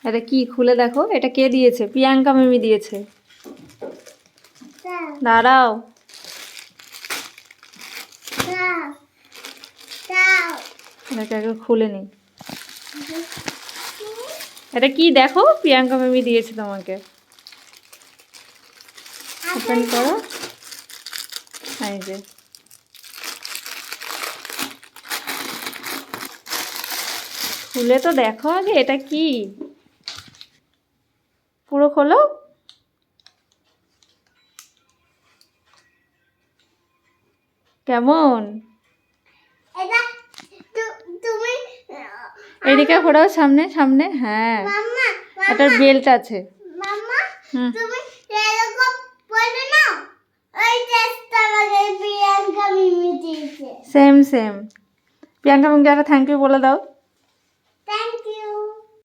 এটা কি খুলে দেখো, এটা কে দিয়েছে? প্রিয়াঙ্কা মিমি দিয়েছে। দাঁড়াও, এটাকে আগে খুলে নি। এটা কি দেখো, প্রিয়াঙ্কা মিমি দিয়েছে তোমাকে। ওপেন করো। এই যে খুলে তো দেখো আগে এটা কি, পুরো খোলো। কেমন? এদিকে ঘোরাও, সামনে সামনে। হ্যাঁ, এটার বেল্ট আছে। হুম, সেম সেম। প্রিয়াঙ্কা মিমিকে একটা থ্যাংক ইউ বলে দাও। Thank you.